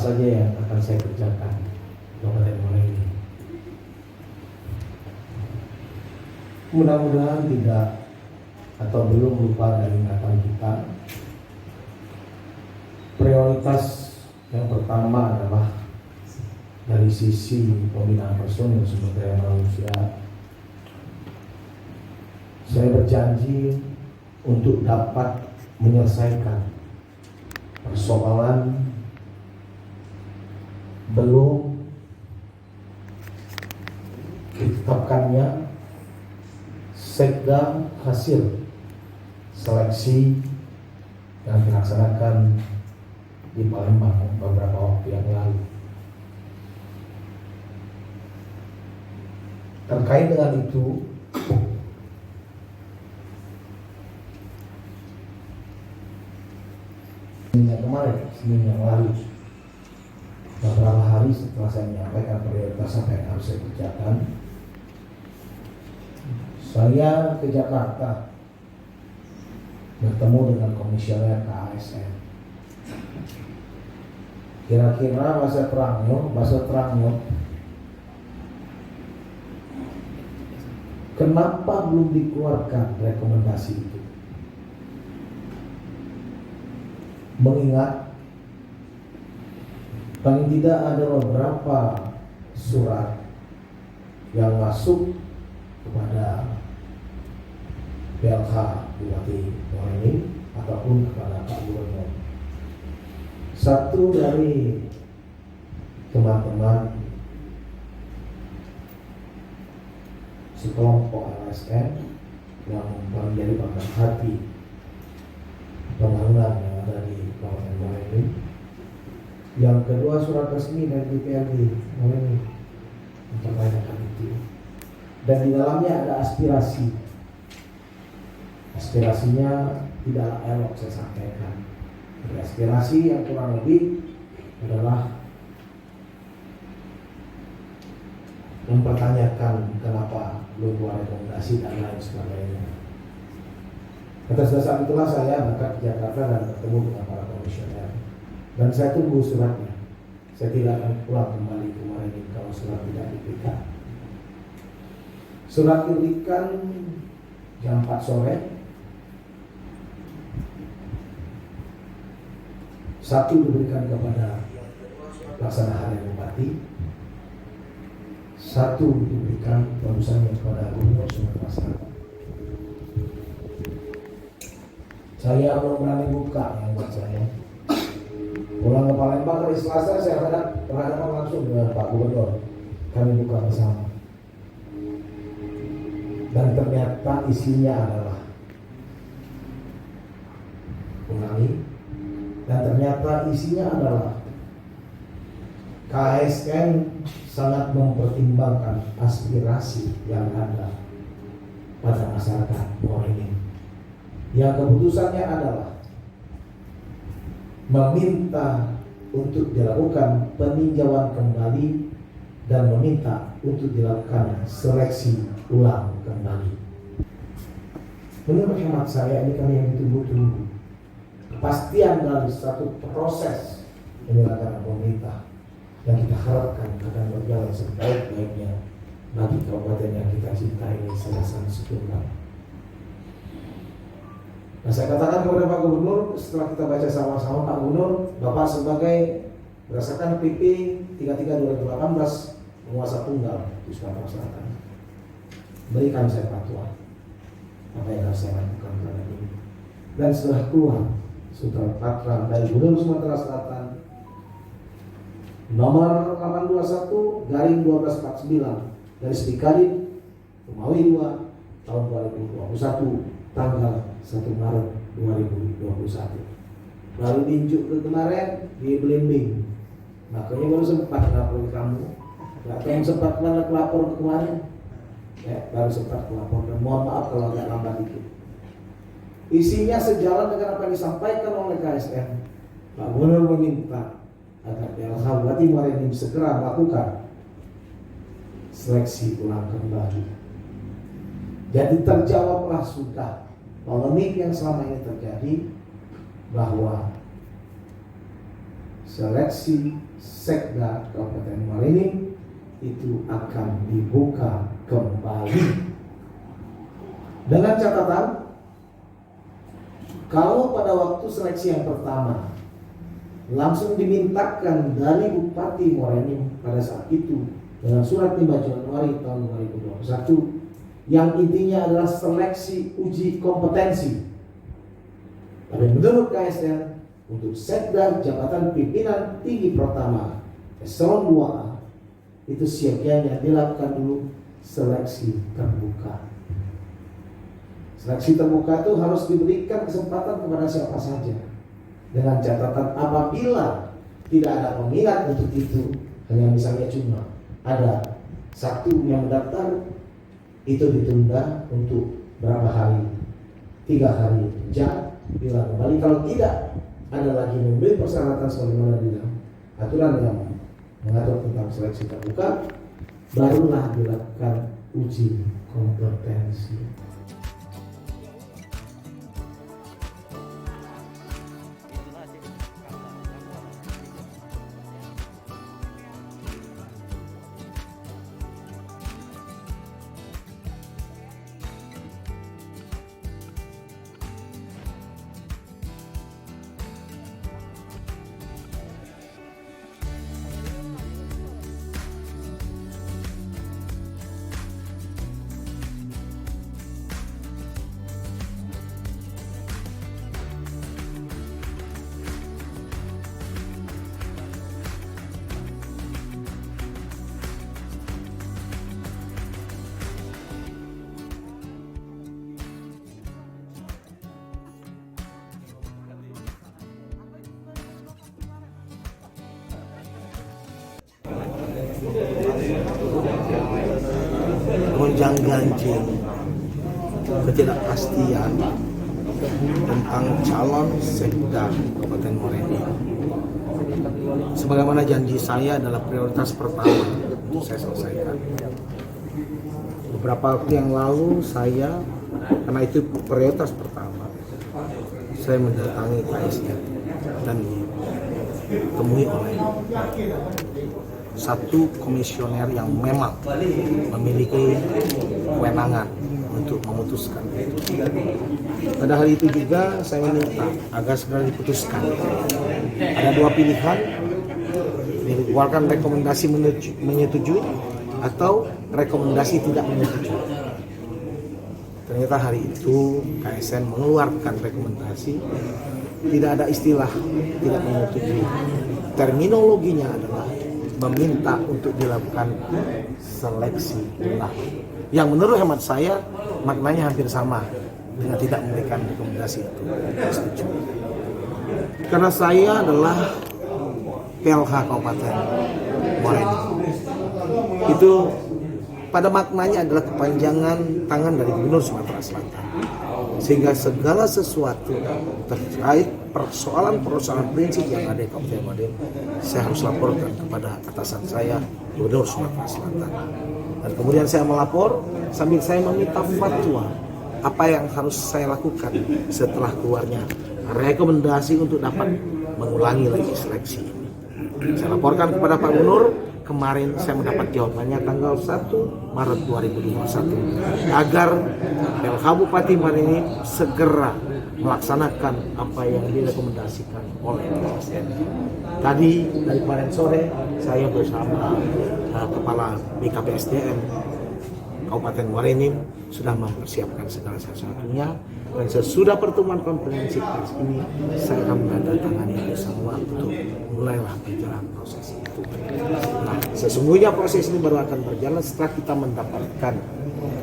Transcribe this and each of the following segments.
saja yang akan saya kerjakan Kabupaten Muarani. Mudah-mudahan tidak atau belum lupa dari ingatan kita. Prioritas yang pertama adalah dari sisi pembinaan personil sumber daya manusia. Saya berjanji untuk dapat menyelesaikan persoalan belum ditetapkannya sekda hasil seleksi yang dilaksanakan di Palembang beberapa waktu yang lalu. Terkait dengan itu, Senin yang lalu, beberapa hari setelah saya menyampaikan prioritas apa yang harus saya kerjakan, saya ke Jakarta bertemu dengan komisioner KASN. Kira-kira bahasa terangnya, kenapa belum dikeluarkan rekomendasi itu? Mengingat paling tidak ada beberapa surat yang masuk kepada PLH Bupati Muarani ataupun kepada Pak Gubernur. Satu dari teman-teman sekelompok LSM yang menjadi pemegang hati pembangunan yang ada di Kabupaten Muarani. Yang kedua, surat resmi dari DPRD Muarani mempertanyakan itu. Dan di dalamnya ada aspirasi. Aspirasinya tidak elok saya sampaikan. Aspirasi yang kurang lebih adalah mempertanyakan kenapa belum buat rekomendasi dan lain sebagainya. Atas dasar itulah saya berangkat ke Jakarta dan bertemu dengan para komisioner. Dan saya tunggu suratnya. Saya tidak akan pulang kembali ke Muarani kalau surat tidak diberikan. Surat diberikan jam 4 sore. Satu diberikan kepada Pelaksana Harian Bupati, satu diberikan terusannya kepada Gubernur Sumatera Selatan. Saya belum berani buka yang buat saya. Pulang ke Palembang hari Selasa saya berhadapan langsung dengan Pak Gubernur. Kami buka bersama. Dan ternyata isinya adalah dan ternyata isinya adalah KASN sangat mempertimbangkan aspirasi yang ada pada masyarakat Muarani. Yang keputusannya adalah meminta untuk dilakukan peninjauan kembali dan meminta untuk dilakukan seleksi ulang kembali. Menurut hemat saya ini kami yang ditunggu-tunggu. Kepastian dari satu proses penyelenggaraan pemerintah yang kita harapkan akan berjalan sebaik-baiknya bagi kabupaten yang kita cintai ini selesai setunggal. Nah, saya katakan kepada Pak Gubernur setelah kita baca sama-sama, Pak Gubernur, Bapak sebagai berdasarkan PP 33/2018 penguasa tunggal di Sumatera Selatan, berikan saya fatwa apa yang harus saya lakukan terhadap ini. Dan setelah keluar surat patra dari Gubernur Sumatera Selatan nomor 821/1249 dari Spikadin Romawi 2 tahun 2021 tanggal 1 Maret 2021. Lalu diinjuk ke kemarin di Belimbing. Makanya baru sempat lapor ke kamu. Yang sempat mana lapor ke kemarin? Ya, baru sempat lapor. Dan mohon maaf kalau agak lambat dikit. Isinya sejalan dengan apa yang disampaikan oleh KSN. Pak Gubernur meminta agar PLH Bupati Muarani segera melakukan seleksi ulang kembali. Jadi terjawablah sudah polemik yang selama ini terjadi bahwa seleksi Sekda Kabupaten Muarani itu akan dibuka kembali. Dengan catatan, kalau pada waktu seleksi yang pertama langsung dimintakan dari Bupati Muarani pada saat itu dengan surat 5 Januari tahun 2021 yang intinya adalah seleksi uji kompetensi. Tapi menurut KSN untuk Sekda jabatan pimpinan tinggi pertama eselon 2A itu siapnya dilakukan dulu seleksi terbuka. Seleksi terbuka itu harus diberikan kesempatan kepada siapa saja, dengan catatan apabila tidak ada peminat untuk itu, hanya misalnya cuma ada satu yang mendaftar, itu ditunda untuk berapa hari, 3 hari kerja, bila kembali. Kalau tidak ada lagi memberi persyaratan sebagaimana di dalam aturan yang mengatur tentang seleksi terbuka, barulah dilakukan uji kompetensi. Gonjang ganjing ketidakpastian tentang calon Sekda Kabupaten Muarani. Sebagaimana janji saya adalah prioritas pertama untuk saya selesaikan. Beberapa waktu yang lalu karena itu prioritas pertama, saya mendatangi KSN dan ditemui oleh satu komisioner yang memang memiliki kewenangan untuk memutuskan. Pada hari itu juga saya meminta agar segera diputuskan. Ada 2 pilihan, dikeluarkan rekomendasi menyetujui atau rekomendasi tidak menyetujui. Ternyata hari itu KSN mengeluarkan rekomendasi, tidak ada istilah tidak menyetujui. Terminologinya adalah meminta untuk dilakukan seleksi ulang, yang menurut hemat saya maknanya hampir sama dengan tidak memberikan rekomendasi itu. Setuju. Karena saya adalah PLH Kabupaten Muarani, itu pada maknanya adalah kepanjangan tangan dari Gubernur Sumatera Selatan, sehingga segala sesuatu terkait persoalan prinsip yang ada di Kabupaten Muarani, saya harus laporkan kepada atasan saya, Gubernur Sumatera Selatan. Dan kemudian saya melapor sambil saya meminta fatwa apa yang harus saya lakukan setelah keluarnya rekomendasi untuk dapat mengulangi lagi seleksi ini. Saya laporkan kepada Pak Gubernur. Kemarin saya mendapat jawabannya tanggal 1 Maret 2021 agar PLH Bupati Muarani segera melaksanakan apa yang direkomendasikan oleh KSN. Tadi dari kemarin sore saya bersama Kepala BKPSDM Kabupaten Muarani sudah mempersiapkan segala sesuatunya, dan sesudah pertemuan komprehensif ini saya akan menandatangani itu semua untuk mulailah berjalan proses itu. Nah, sesungguhnya proses ini baru akan berjalan setelah kita mendapatkan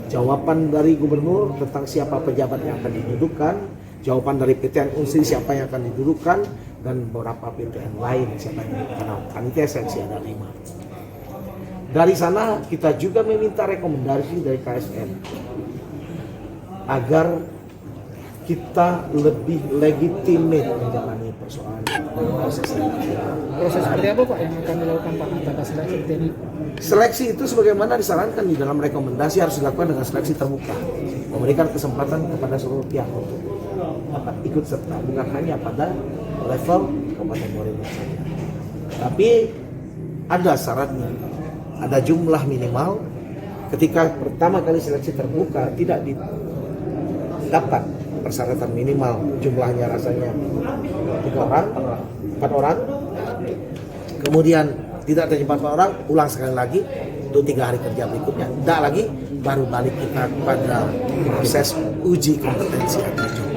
jawaban dari Gubernur tentang siapa pejabat yang akan didudukan, jawaban dari PTN Unsri siapa yang akan didudukan, dan beberapa PTN lain siapa yang didudukan. Panitia seleksi ada 5. Dari sana kita juga meminta rekomendasi dari KSN agar kita lebih legitimate menjalani persoalan proses seleksi. Proses seperti apa Pak yang akan dilakukan Pak atas seleksi ini? Seleksi itu sebagaimana disarankan di dalam rekomendasi harus dilakukan dengan seleksi terbuka, memberikan kesempatan kepada seluruh pihak untuk dapat ikut serta, bukan hanya pada level Kabupaten Muarani saja. Tapi ada syaratnya, ada jumlah minimal. Ketika pertama kali seleksi terbuka tidak didapat persyaratan minimal, jumlahnya rasanya 3 orang, 4 orang, kemudian tidak terjadi 4 orang, ulang sekali lagi untuk 3 hari kerja berikutnya, tidak lagi, baru balik kita pada proses uji kompetensi atau